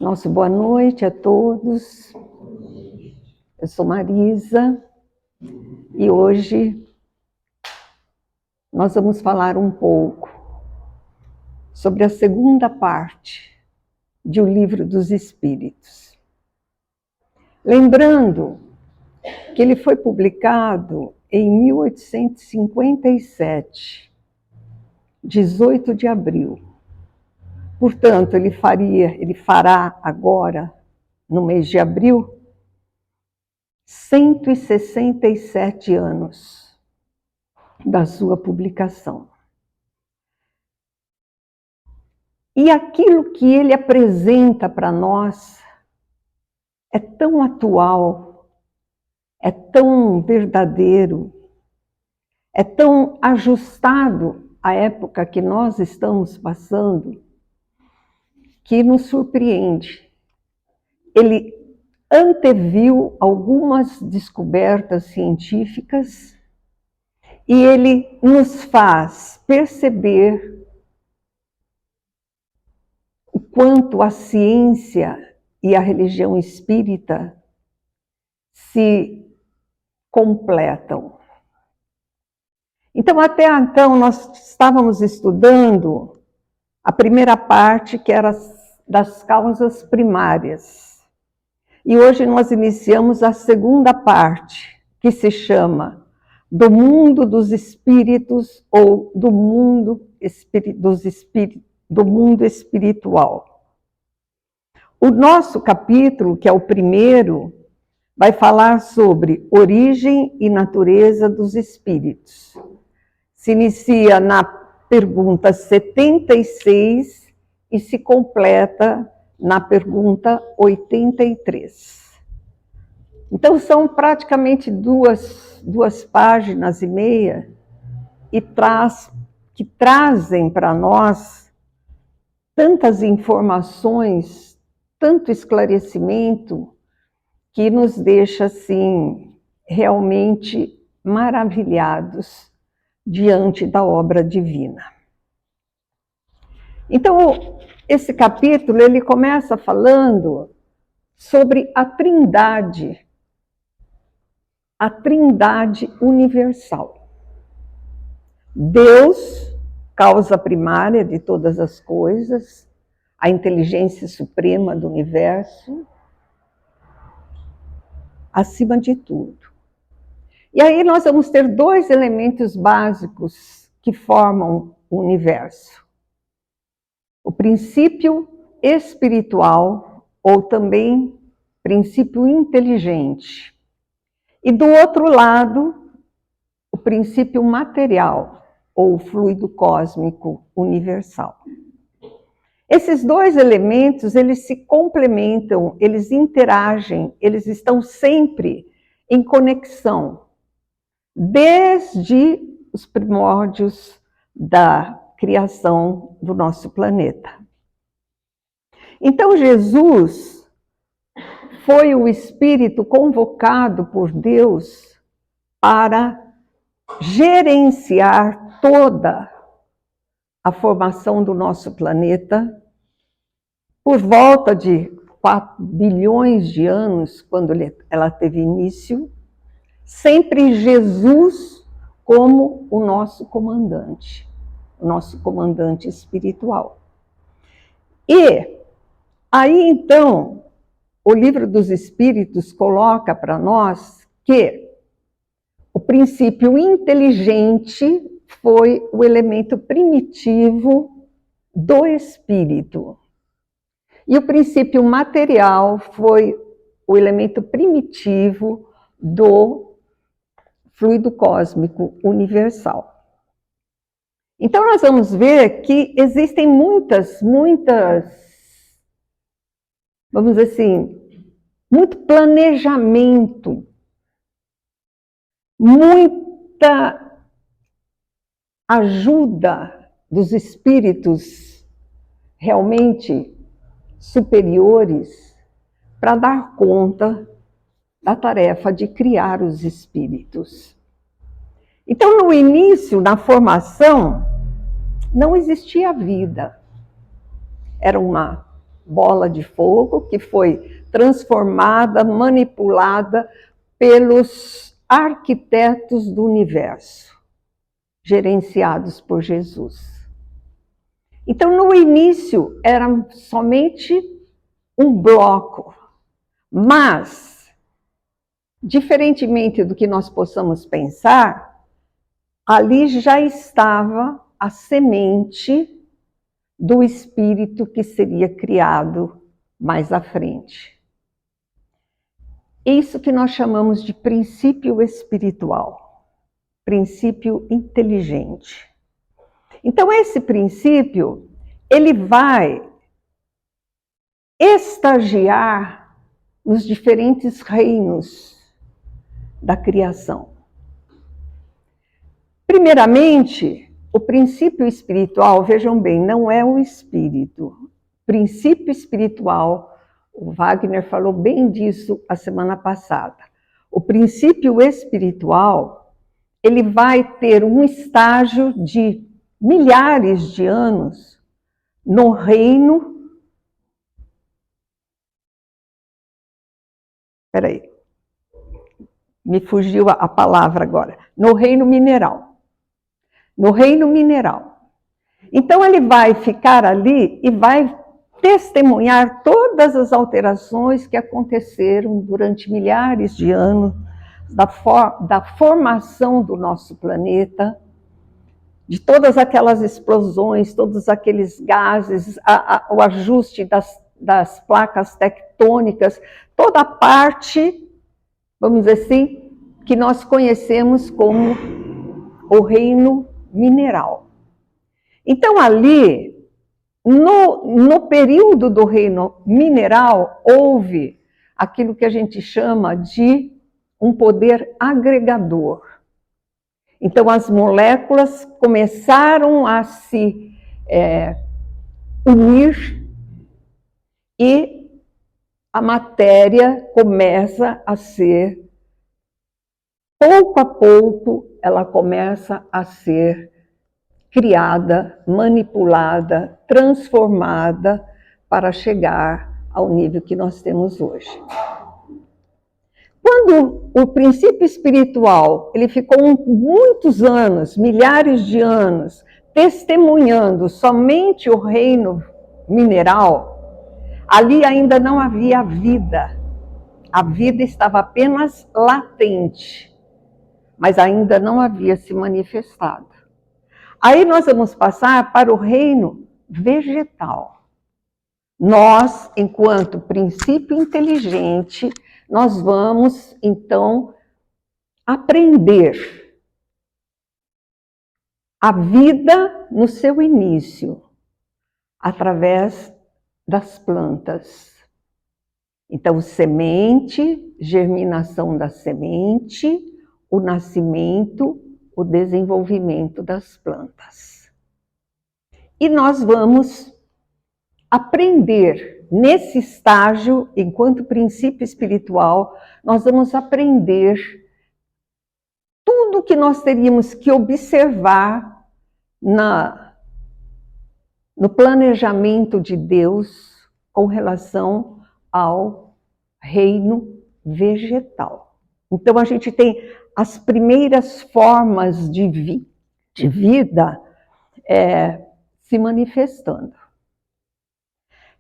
Nosso boa noite a todos. Eu sou Marisa e hoje nós vamos falar um pouco sobre a segunda parte de O Livro dos Espíritos. Lembrando que ele foi publicado em 1857, 18 de abril. Portanto, ele fará agora, no mês de abril, 167 anos da sua publicação. E aquilo que ele apresenta para nós é tão atual, é tão verdadeiro, é tão ajustado à época que nós estamos passando, que nos surpreende. Ele anteviu algumas descobertas científicas e ele nos faz perceber o quanto a ciência e a religião espírita se completam. Então, até então, nós estávamos estudando a primeira parte, que era das causas primárias. E hoje nós iniciamos a segunda parte, que se chama do mundo dos espíritos ou do mundo espiritual. O nosso capítulo, que é o primeiro, vai falar sobre origem e natureza dos espíritos. Se inicia na pergunta 76 e se completa na pergunta 83. Então, são praticamente duas páginas e meia que trazem para nós tantas informações, tanto esclarecimento, que nos deixa, assim, realmente maravilhados diante da obra divina. Então, esse capítulo, ele começa falando sobre a Trindade universal. Deus, causa primária de todas as coisas, a inteligência suprema do universo, acima de tudo. E aí nós vamos ter dois elementos básicos que formam o universo. O princípio espiritual, ou também princípio inteligente. E do outro lado, o princípio material, ou fluido cósmico universal. Esses dois elementos, eles se complementam, eles interagem, eles estão sempre em conexão, desde os primórdios da criação do nosso planeta. Então, Jesus foi o Espírito convocado por Deus para gerenciar toda a formação do nosso planeta por volta de 4 bilhões de anos, quando ela teve início, sempre Jesus como o nosso comandante espiritual. E aí, então, o Livro dos Espíritos coloca para nós que o princípio inteligente foi o elemento primitivo do espírito. E o princípio material foi o elemento primitivo do fluido cósmico universal. Então, nós vamos ver que existem muitas, vamos dizer assim, muito planejamento, muita ajuda dos espíritos realmente superiores para dar conta da tarefa de criar os espíritos. Então, no início, na formação, não existia vida. Era uma bola de fogo que foi transformada, manipulada pelos arquitetos do universo, gerenciados por Jesus. Então, no início, era somente um bloco, mas, diferentemente do que nós possamos pensar, ali já estava a semente do espírito que seria criado mais à frente. Isso que nós chamamos de princípio espiritual, princípio inteligente. Então, esse princípio, ele vai estagiar nos diferentes reinos da criação. Primeiramente, o princípio espiritual, vejam bem, não é o espírito. Princípio espiritual, o Wagner falou bem disso a semana passada. O princípio espiritual, ele vai ter um estágio de milhares de anos no reino... Espera aí, me fugiu a palavra agora. No reino mineral. No reino mineral. Então ele vai ficar ali e vai testemunhar todas as alterações que aconteceram durante milhares de anos da formação do nosso planeta, de todas aquelas explosões, todos aqueles gases, o ajuste das placas tectônicas, toda a parte, vamos dizer assim, que nós conhecemos como o reino mineral. Então, ali, no período do reino mineral, houve aquilo que a gente chama de um poder agregador. Então, as moléculas começaram a se unir e a matéria começa a ser, pouco a pouco, ela começa a ser criada, manipulada, transformada para chegar ao nível que nós temos hoje. Quando o princípio espiritual, ele ficou muitos anos, milhares de anos, testemunhando somente o reino mineral, ali ainda não havia vida. A vida estava apenas latente, mas ainda não havia se manifestado. Aí nós vamos passar para o reino vegetal. Nós, enquanto princípio inteligente, nós vamos, então, aprender a vida no seu início, através das plantas. Então, semente, germinação da semente, o nascimento, o desenvolvimento das plantas. E nós vamos aprender, nesse estágio, enquanto princípio espiritual, nós vamos aprender tudo que nós teríamos que observar no planejamento de Deus com relação ao reino vegetal. Então, a gente tem as primeiras formas de vida se manifestando.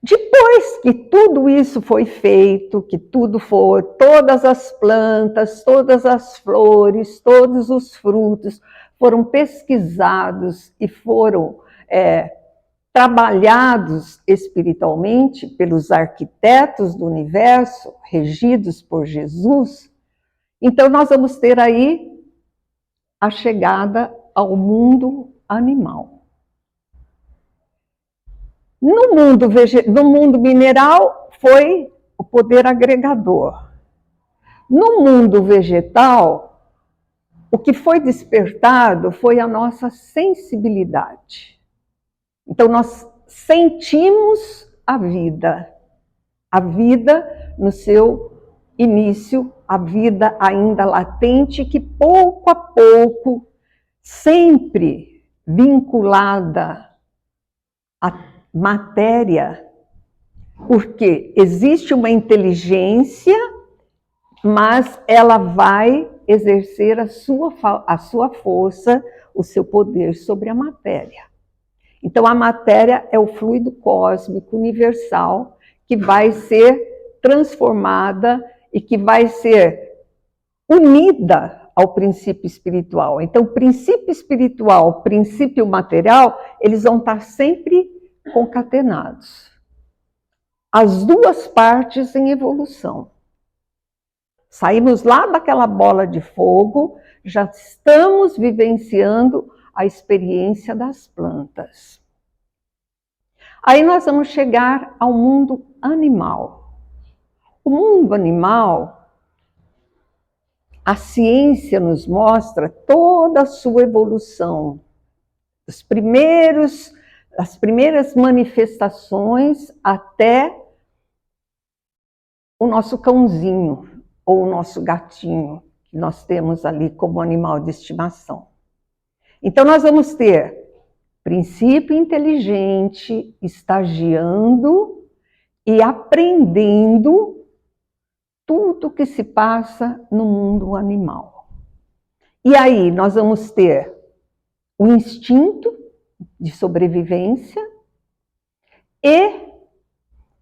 Depois que tudo isso foi feito, todas as plantas, todas as flores, todos os frutos foram pesquisados e foram trabalhados espiritualmente pelos arquitetos do universo, regidos por Jesus, então nós vamos ter aí a chegada ao mundo animal. No mundo mineral foi o poder agregador. No mundo vegetal, o que foi despertado foi a nossa sensibilidade. Então, nós sentimos a vida no seu início, a vida ainda latente, que pouco a pouco, sempre vinculada à matéria, Porque existe uma inteligência, mas ela vai exercer a sua força, o seu poder sobre a matéria. Então, a matéria é o fluido cósmico universal que vai ser transformada e que vai ser unida ao princípio espiritual. Então, princípio espiritual, princípio material, eles vão estar sempre concatenados. As duas partes em evolução. Saímos lá daquela bola de fogo, já estamos vivenciando a experiência das plantas. Aí nós vamos chegar ao mundo animal. O mundo animal, a ciência nos mostra toda a sua evolução. As primeiras manifestações até o nosso cãozinho ou o nosso gatinho, que nós temos ali como animal de estimação. Então nós vamos ter princípio inteligente, estagiando e aprendendo tudo que se passa no mundo animal. E aí nós vamos ter o instinto de sobrevivência e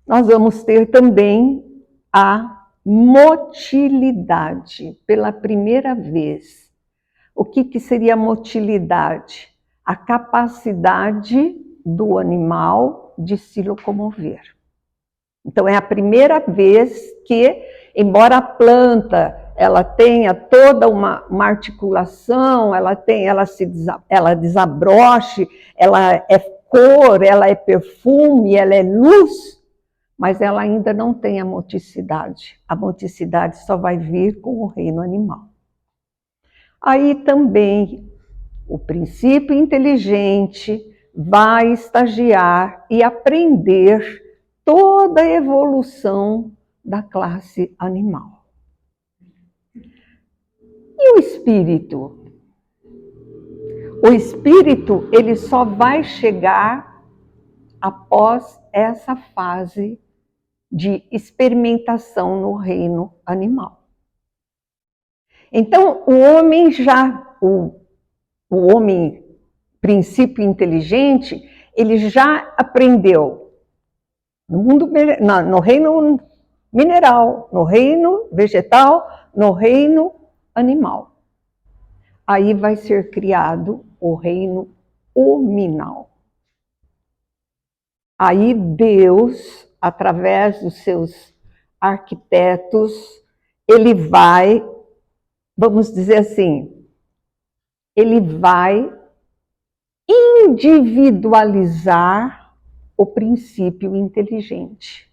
nós vamos ter também a motilidade, pela primeira vez. O que seria motilidade? A capacidade do animal de se locomover. Então, é a primeira vez que, embora a planta ela tenha toda uma articulação, ela desabroche, ela é cor, ela é perfume, ela é luz, mas ela ainda não tem a moticidade. A moticidade só vai vir com o reino animal. Aí também o princípio inteligente vai estagiar e aprender toda a evolução da classe animal. E o espírito? O espírito, ele só vai chegar após essa fase de experimentação no reino animal. Então, o homem princípio inteligente, ele já aprendeu no reino mineral, no reino vegetal, no reino animal. Aí vai ser criado o reino hominal. Aí Deus, através dos seus arquitetos, ele vai, vamos dizer assim, ele vai individualizar o princípio inteligente.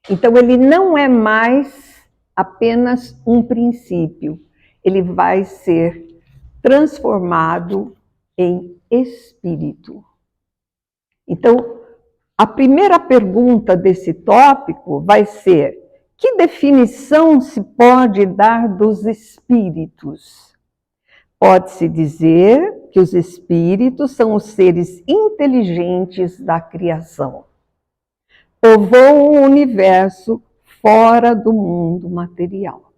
Então, ele não é mais apenas um princípio, ele vai ser transformado em espírito. Então, a primeira pergunta desse tópico vai ser: que definição se pode dar dos espíritos? Pode-se dizer que os espíritos são os seres inteligentes da criação. Povoam o universo fora do mundo material.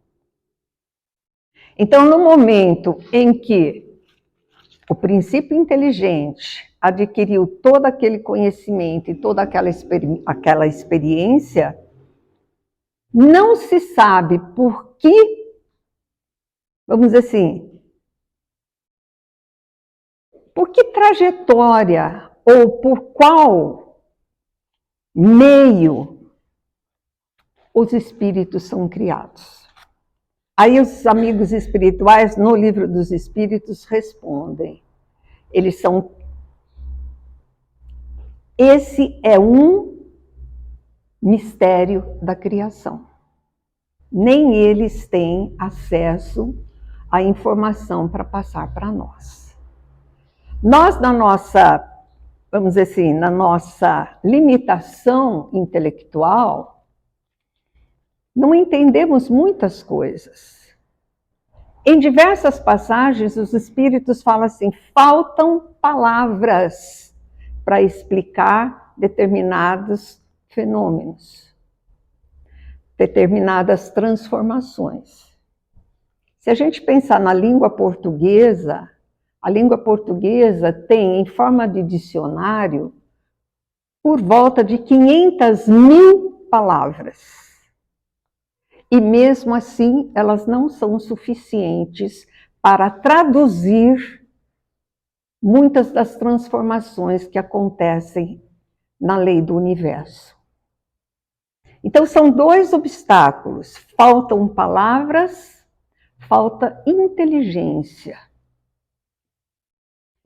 Então, no momento em que o princípio inteligente adquiriu todo aquele conhecimento e toda aquela experiência, não se sabe por que, vamos dizer assim, por que trajetória ou por qual meio os espíritos são criados. Aí os amigos espirituais, no Livro dos Espíritos, respondem. Esse é um mistério da criação. Nem eles têm acesso à informação para passar para nós. Nós, vamos dizer assim, na nossa limitação intelectual, não entendemos muitas coisas. Em diversas passagens, os espíritos falam assim: faltam palavras para explicar determinados fenômenos, determinadas transformações. Se a gente pensar na língua portuguesa, a língua portuguesa tem, em forma de dicionário, por volta de 500.000 palavras. E mesmo assim, elas não são suficientes para traduzir muitas das transformações que acontecem na lei do universo. Então, são dois obstáculos: faltam palavras, falta inteligência,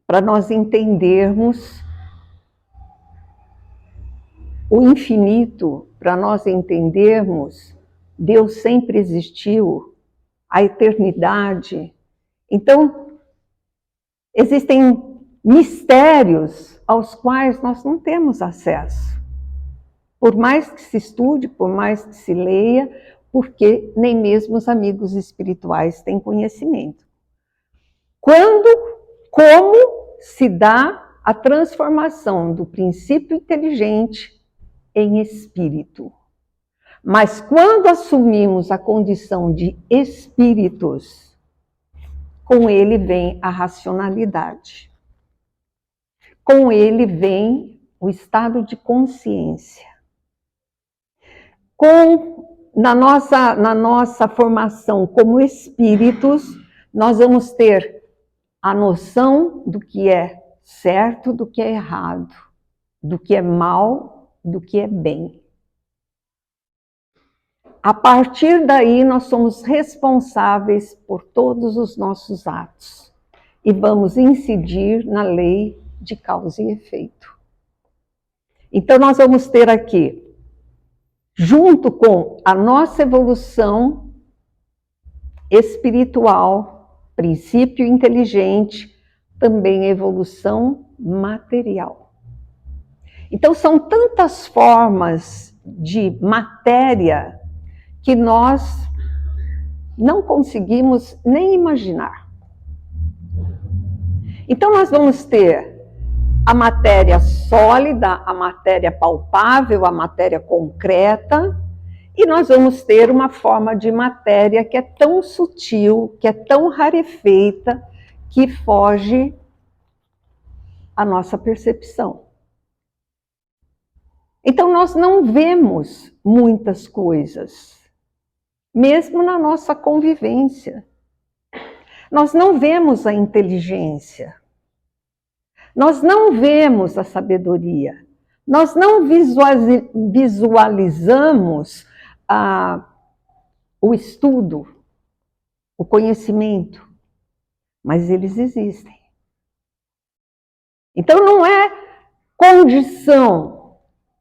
para nós entendermos o infinito, para nós entendermos Deus sempre existiu, a eternidade. Então, existem mistérios aos quais nós não temos acesso. Por mais que se estude, por mais que se leia, porque nem mesmo os amigos espirituais têm conhecimento. Como se dá a transformação do princípio inteligente em espírito? Mas quando assumimos a condição de espíritos, com ele vem a racionalidade. Com ele vem o estado de consciência. Na nossa formação como espíritos, nós vamos ter a noção do que é certo, do que é errado, do que é mal, do que é bem. A partir daí, nós somos responsáveis por todos os nossos atos e vamos incidir na lei de causa e efeito. Então, nós vamos ter aqui, junto com a nossa evolução espiritual, princípio inteligente, também a evolução material. Então, são tantas formas de matéria que nós não conseguimos nem imaginar. Então, nós vamos ter a matéria sólida, a matéria palpável, a matéria concreta, e nós vamos ter uma forma de matéria que é tão sutil, que é tão rarefeita, que foge à nossa percepção. Então, nós não vemos muitas coisas, mesmo na nossa convivência. Nós não vemos a inteligência. Nós não vemos a sabedoria. Nós não visualizamos o estudo, o conhecimento, mas eles existem. Então, não é condição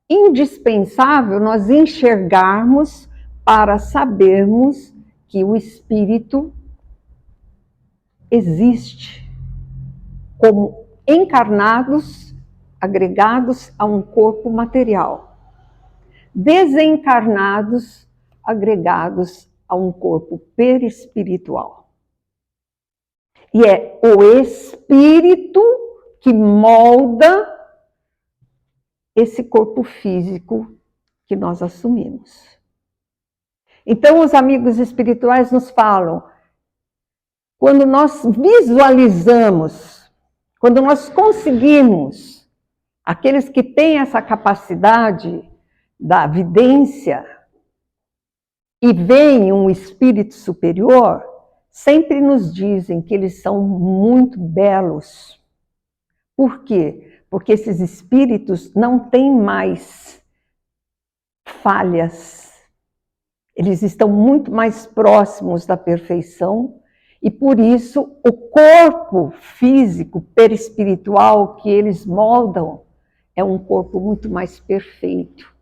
indispensável nós enxergarmos para sabermos que o espírito existe como encarnados, agregados a um corpo material, desencarnados, agregados a um corpo perispiritual. E é o espírito que molda esse corpo físico que nós assumimos. Então, os amigos espirituais nos falam, quando nós visualizamos, quando nós conseguimos, aqueles que têm essa capacidade da vidência e veem um espírito superior, sempre nos dizem que eles são muito belos. Por quê? Porque esses espíritos não têm mais falhas. Eles estão muito mais próximos da perfeição e, por isso, o corpo físico, perispiritual que eles moldam é um corpo muito mais perfeito.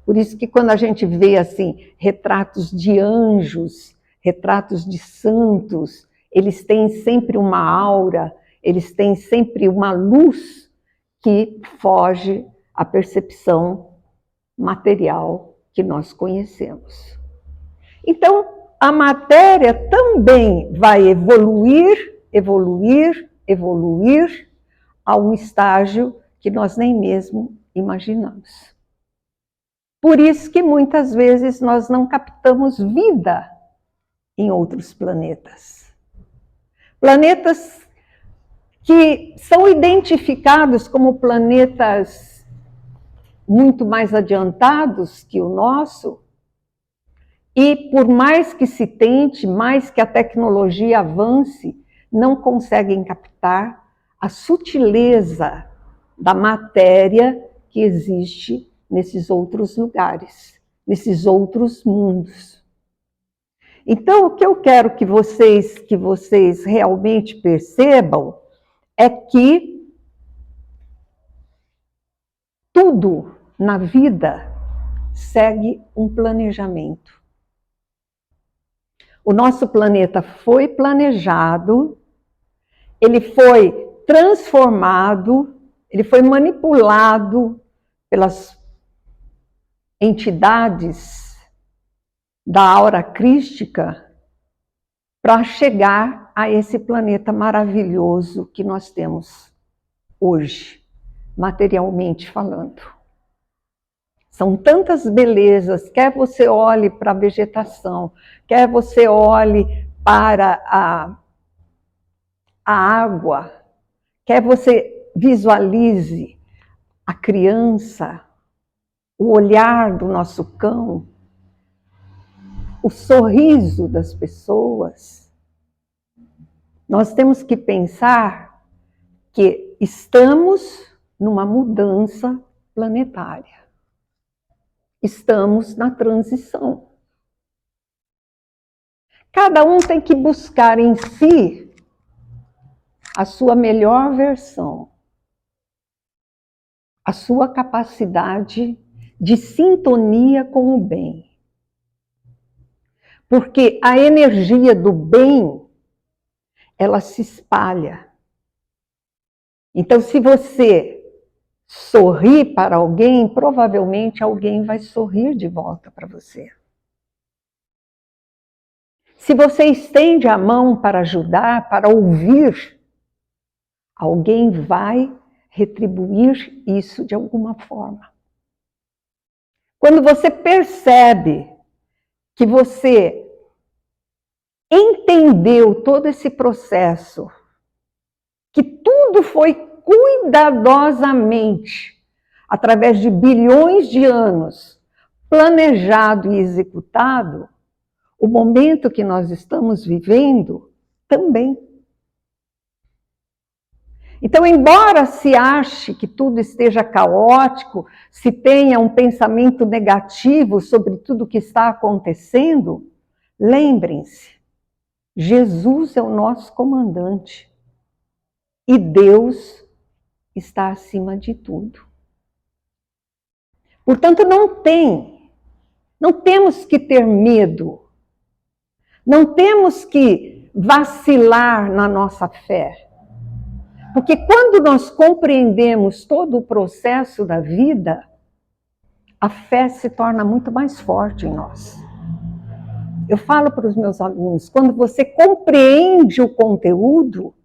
Por isso que quando a gente vê assim retratos de anjos, retratos de santos, eles têm sempre uma aura, eles têm sempre uma luz que foge à percepção material que nós conhecemos. Então, a matéria também vai evoluir a um estágio que nós nem mesmo imaginamos. Por isso que muitas vezes nós não captamos vida em outros planetas. Planetas que são identificados como planetas muito mais adiantados que o nosso, e por mais que se tente, mais que a tecnologia avance, não conseguem captar a sutileza da matéria que existe nesses outros lugares, nesses outros mundos. Então, o que eu quero que vocês realmente percebam é que tudo na vida segue um planejamento. O nosso planeta foi planejado, ele foi transformado, ele foi manipulado pelas entidades da aura crística para chegar a esse planeta maravilhoso que nós temos hoje, materialmente falando. São tantas belezas, quer você olhe para a vegetação, quer você olhe para a água, quer você visualize a criança, o olhar do nosso cão, o sorriso das pessoas. Nós temos que pensar que estamos numa mudança planetária. Estamos na transição. Cada um tem que buscar em si a sua melhor versão, a sua capacidade de sintonia com o bem. Porque a energia do bem, ela se espalha. Então, se você sorrir para alguém, provavelmente alguém vai sorrir de volta para você. Se você estende a mão para ajudar, para ouvir, alguém vai retribuir isso de alguma forma. Quando você percebe que você entendeu todo esse processo, que tudo foi cuidadosamente, através de bilhões de anos, planejado e executado, o momento que nós estamos vivendo também. Então, embora se ache que tudo esteja caótico, se tenha um pensamento negativo sobre tudo que está acontecendo, lembrem-se, Jesus é o nosso comandante e Deus está acima de tudo. Portanto, não temos que ter medo, não temos que vacilar na nossa fé. Porque quando nós compreendemos todo o processo da vida, a fé se torna muito mais forte em nós. Eu falo para os meus alunos, quando você compreende o conteúdo,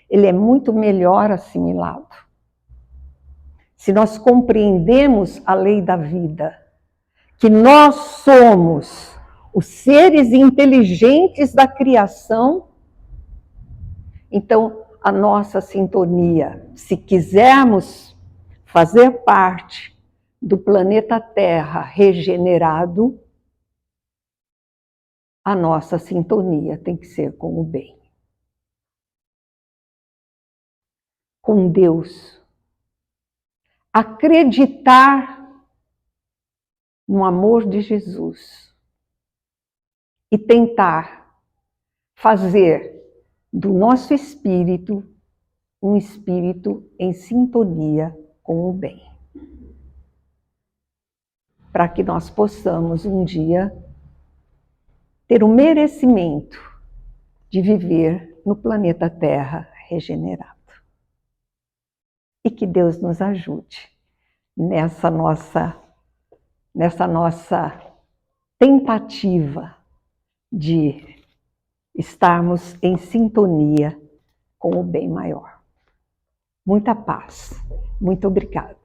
ele é muito melhor assimilado. Se nós compreendemos a lei da vida, que nós somos os seres inteligentes da criação, então a nossa sintonia, se quisermos fazer parte do planeta Terra regenerado, a nossa sintonia tem que ser com o bem. Com Deus. Acreditar no amor de Jesus e tentar fazer do nosso espírito um espírito em sintonia com o bem. Para que nós possamos um dia ter o merecimento de viver no planeta Terra regenerado. E que Deus nos ajude nessa nossa tentativa de estarmos em sintonia com o bem maior. Muita paz. Muito obrigada.